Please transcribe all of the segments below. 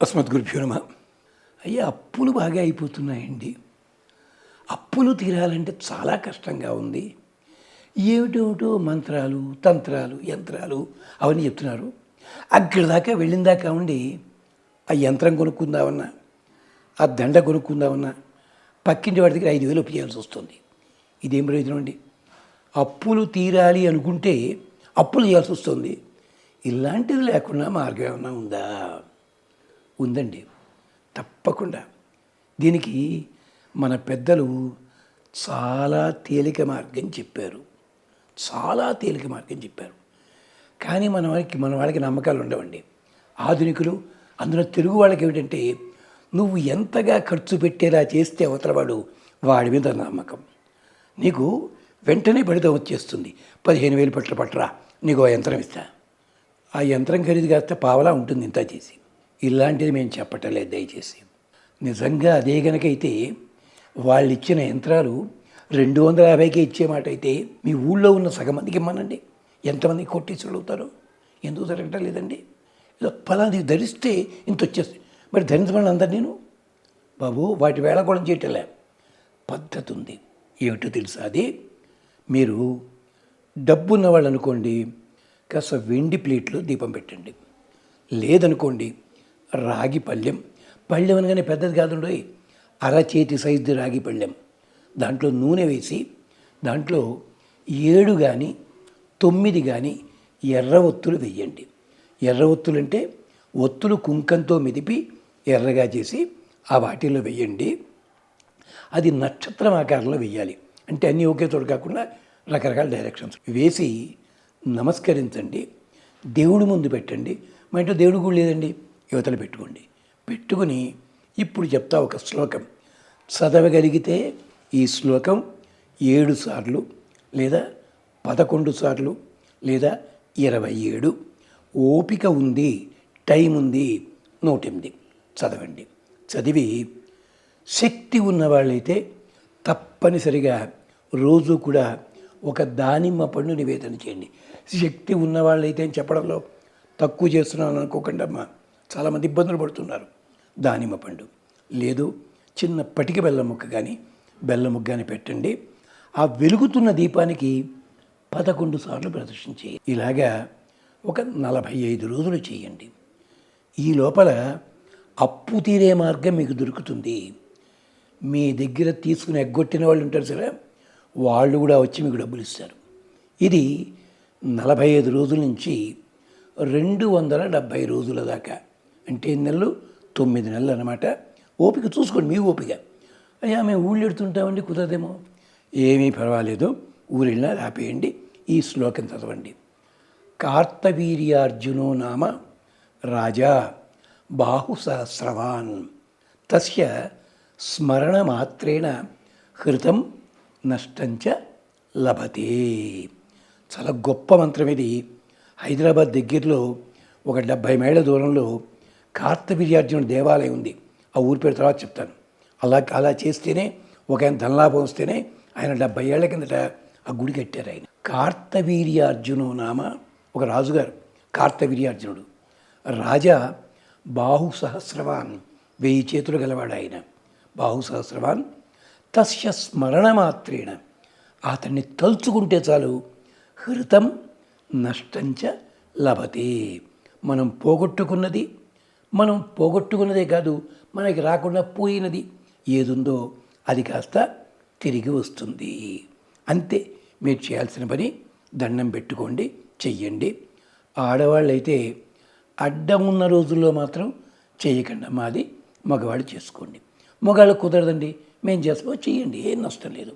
అస్మద్గురుభ్యో నమః. అయ్యా, అప్పులు బాగా అయిపోతున్నాయండి. అప్పులు తీరాలంటే చాలా కష్టంగా ఉంది. ఏమిటేమిటో మంత్రాలు, తంత్రాలు, యంత్రాలు అవన్నీ చెప్తున్నారు. అక్కడి దాకా వెళ్ళిన దాకా ఉండి ఆ యంత్రం కొనుక్కుందామన్నా, ఆ దండ కొనుక్కుందామన్నా పక్కింటి వాడి దగ్గర 5,000 అప్పు చేయాల్సి వస్తుంది. ఇదేం ప్రయోజనం అండి? అప్పులు తీరాలి అనుకుంటే అప్పులు చేయాల్సి వస్తుంది. ఇలాంటిది లేకుండా మార్గం ఏమైనా ఉందా? ఉందండి, తప్పకుండా. దీనికి మన పెద్దలు చాలా తేలిక మార్గం చెప్పారు. చాలా తేలిక మార్గం చెప్పారు. కానీ మన వాళ్ళకి నమ్మకాలు ఉండవండి. ఆధునికులు, అందులో తెలుగు వాళ్ళకి ఏమిటంటే, నువ్వు ఎంతగా ఖర్చు పెట్టేలా చేస్తే అవతలవాడు వాడి మీద నమ్మకం. నీకు వెంటనే ఫలితం వచ్చేస్తుంది. 15,000 పట్ల పట్టరా, నీకు ఆ యంత్రం ఇస్తా. ఆ యంత్రం ఖరీదు కాస్త పావలా ఉంటుంది ఇంత చేసి. ఇలాంటిది మేము చెప్పటలేదు దయచేసి. నిజంగా అదే గనకైతే వాళ్ళు ఇచ్చిన యంత్రాలు 250కే ఇచ్చే మాట అయితే మీ ఊళ్ళో ఉన్న సగం మందికి ఇమ్మనండి. ఎంతమంది కొట్టించులు అవుతారో? ఎందుకు జరగటం లేదండి? ఏదో ఫలాది ధరిస్తే ఇంత వచ్చేస్తుంది. మరి ధరించమని అందరు నేను బాబు వాటి వేళ కూడా చేయటలే. పద్ధతి ఉంది. ఏమిటో తెలుసా? అది మీరు డబ్బు ఉన్నవాళ్ళు అనుకోండి, కాస్త వెండి ప్లేట్లో దీపం పెట్టండి. లేదనుకోండి, రాగి పళ్ళెం. పళ్ళెం అనగానే పెద్దది కాదుండో, అరచేతి సైజు రాగి పళ్ళెం. దాంట్లో నూనె వేసి దాంట్లో 7 కానీ 9 కానీ ఎర్ర ఒత్తులు వెయ్యండి. ఎర్ర ఒత్తులు అంటే ఒత్తులు కుంకంతో మెదిపి ఎర్రగా చేసి ఆ వాటిల్లో వెయ్యండి. అది నక్షత్రం ఆకారంలో వెయ్యాలి. అంటే అన్నీ ఒకే చోటు కాకుండా రకరకాల డైరెక్షన్స్ వేసి నమస్కరించండి. దేవుడి ముందు పెట్టండి. మా ఇంట్లో దేవుడు కూడా లేదండి, యువతలు పెట్టుకోండి. పెట్టుకుని ఇప్పుడు చెప్తా ఒక శ్లోకం చదవగలిగితే ఈ శ్లోకం 7 సార్లు లేదా 11 సార్లు లేదా 27, ఓపిక ఉంది, టైం ఉంది, 108 చదవండి. చదివి శక్తి ఉన్నవాళ్ళైతే తప్పనిసరిగా రోజు కూడా ఒక దానిమ్మ పండు నివేదన చేయండి. శక్తి ఉన్నవాళ్ళైతే అని చెప్పడంలో తక్కువ చేస్తున్నాను అనుకోకండి అమ్మా, చాలామంది ఇబ్బందులు పడుతున్నారు. దానిమ్మ పండు లేదు, చిన్న పటిక బెల్లం ముక్క కానీ బెల్లం ముక్క కానీ పెట్టండి. ఆ వెలుగుతున్న దీపానికి 11 సార్లు ప్రదర్శన చేయండి. ఇలాగా ఒక 45 రోజులు చేయండి. ఈ లోపల అప్పు తీరే మార్గం మీకు దొరుకుతుంది. మీ దగ్గర తీసుకుని ఎగ్గొట్టిన వాళ్ళు ఉంటారు సరే, వాళ్ళు కూడా వచ్చి మీకు డబ్బులు ఇస్తారు. ఇది 45 రోజుల నుంచి 270 రోజుల దాకా, అంటే 8 నెలలు 9 నెలలు అన్నమాట. ఓపిక చూసుకోండి, మీ ఓపిక. అయ్యా మేము ఊళ్ళు ఎడుతుంటామండి, కుదరదేమో, ఏమీ పర్వాలేదు, ఊరిళ్ళ ఆపేయండి. ఈ శ్లోకం చదవండి. కార్తవీర్యార్జునో నామ రాజా బాహుసహస్రవాన్ తస్య స్మరణమాత్రేణ హృతం నష్టంచ లభతే. చాలా గొప్ప మంత్రం ఇది. హైదరాబాద్ దగ్గరలో ఒక 70 మైళ్ళ దూరంలో కార్తవీర్యార్జునుడి దేవాలయం ఉంది. ఆ ఊరి పేరు తర్వాత చెప్తాను. అలా చేస్తేనే ఒక ఆయన ధనలాభం వస్తేనే ఆయన 70 ఏళ్ల కిందట ఆ గుడి కట్టారు. ఆయన కార్తవీర్యార్జునో నామ, ఒక రాజుగారు కార్తవీర్యార్జునుడు. రాజా బాహుసహస్రవాన్, 1000 చేతులు గలవాడు ఆయన. బాహుసహస్రవాన్ తస్య స్మరణమాత్రేణ, అతన్ని తలుచుకుంటే చాలు, హృతం నష్టంచ లభతే. మనం పోగొట్టుకున్నదే కాదు, మనకి రాకుండా పోయినది ఏదుందో అది కాస్త తిరిగి వస్తుంది. అంతే మీరు చేయాల్సిన పని. దండం పెట్టుకోండి, చెయ్యండి. ఆడవాళ్ళైతే అడ్డం ఉన్న రోజుల్లో మాత్రం చేయకండి. మాది మగవాళ్ళు చేసుకోండి. మగవాళ్ళు కుదరదండి, మేము చేస్తామో చెయ్యండి, ఏం నష్టం లేదు.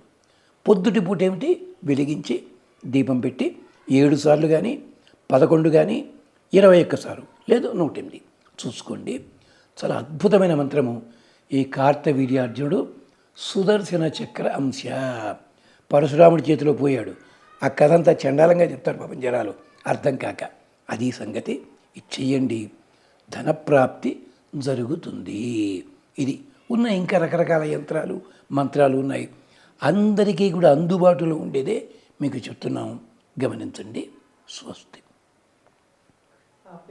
పొద్దుటి పూట ఏమిటి, వెలిగించి దీపం పెట్టి 7 సార్లు కానీ 11 కానీ 21 సార్లు లేదు 108 చూసుకోండి. చాలా అద్భుతమైన మంత్రము. ఈ కార్తవీర్యార్జునుడు సుదర్శన చక్ర అంశ, పరశురాముడి చేతిలో పోయాడు. ఆ కథ అంతా చండాలంగా చెప్తారు పాపం జనాలు, అర్థం కాక. అది సంగతి. ఇది చెయ్యండి, ధనప్రాప్తి జరుగుతుంది. ఇది ఉన్న ఇంకా రకరకాల యంత్రాలు మంత్రాలు ఉన్నాయి. అందరికీ కూడా అందుబాటులో ఉండేదే మీకు చెప్తున్నాం, గమనించండి. స్వస్తి.